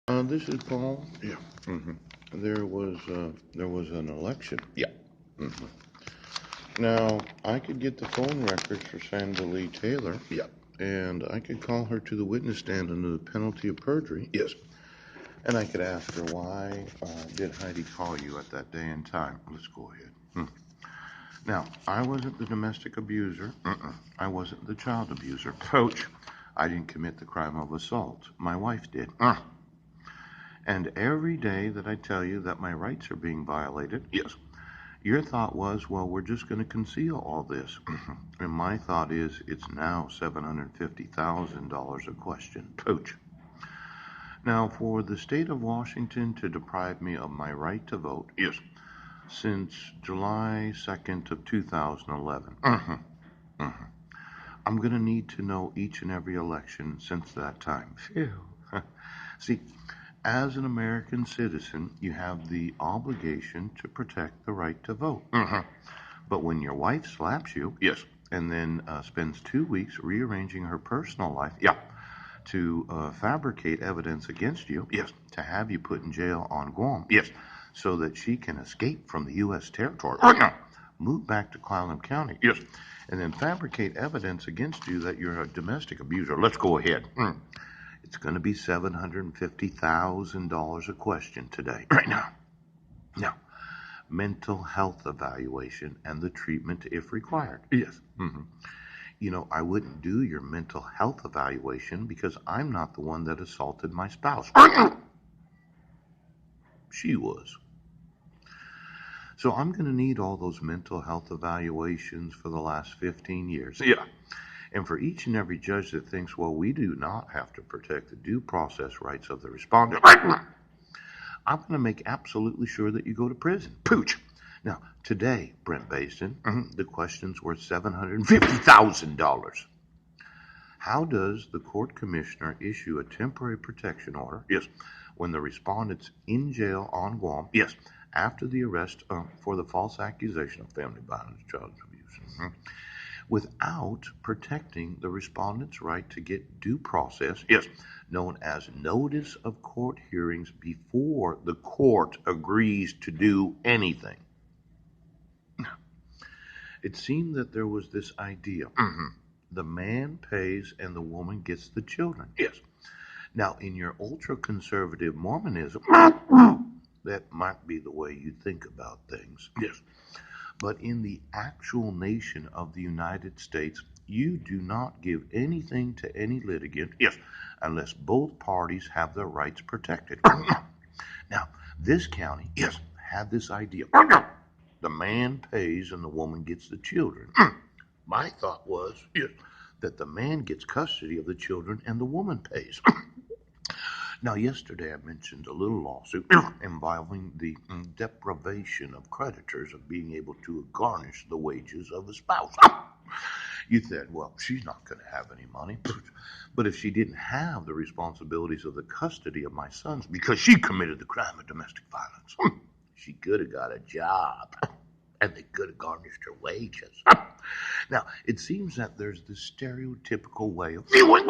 This is Paul. Yeah. hmm there was an election. Yeah. hmm Now I could get the phone records for Sandra Lee Taylor, Yeah. and I could call her to the witness stand under the penalty of perjury, Yes. and I could ask her why did Heidi call you at that day and time. Let's go ahead. Now I wasn't the domestic abuser. I wasn't the child abuser. Coach. I didn't commit the crime of assault. My wife did. And every day that I tell you that my rights are being violated, Yes. your thought was, well, we're just going to conceal all this. And my thought is, it's now $750,000 a question. Coach. Now, for the state of Washington to deprive me of my right to vote Yes. since July 2nd of 2011, I'm going to need to know each and every election since that time. Phew. See, as an American citizen, you have the obligation to protect the right to vote. But when your wife slaps you Yes. and then spends 2 weeks rearranging her personal life Yeah. to fabricate evidence against you, Yes. to have you put in jail on Guam, Yes. so that she can escape from the U.S. territory, move back to Clallam County, Yes. and then fabricate evidence against you that you're a domestic abuser. Let's go ahead. It's going to be $750,000 a question today. Right now. Now, mental health evaluation and the treatment if required. Yes. You know, I wouldn't do your mental health evaluation because I'm not the one that assaulted my spouse. She was. So I'm going to need all those mental health evaluations for the last 15 years. Yeah. And for each and every judge that thinks, well, we do not have to protect the due process rights of the respondent, I'm going to make absolutely sure that you go to prison. Pooch. Now, today, Brent Basin, the question's worth $750,000. How does the court commissioner issue a temporary protection order Yes. when the respondent's in jail on Guam Yes. after the arrest for the false accusation of family violence, child abuse, without protecting the respondent's right to get due process, Yes. known as notice of court hearings, before the court agrees to do anything? It seemed that there was this idea. The man pays and the woman gets the children. Yes. Now, in your ultra conservative Mormonism, that might be the way you think about things. Yes. But in the actual nation of the United States, you do not give anything to any litigant, Yes. unless both parties have their rights protected. Now, this county, Yes. had this idea. The man pays and the woman gets the children. My thought was Yes. that the man gets custody of the children and the woman pays. Now, yesterday I mentioned a little lawsuit involving the deprivation of creditors of being able to garnish the wages of a spouse. You said, well, she's not going to have any money. But if she didn't have the responsibilities of the custody of my sons because she committed the crime of domestic violence, she could have got a job and they could have garnished her wages. Now, it seems that there's this stereotypical way of viewing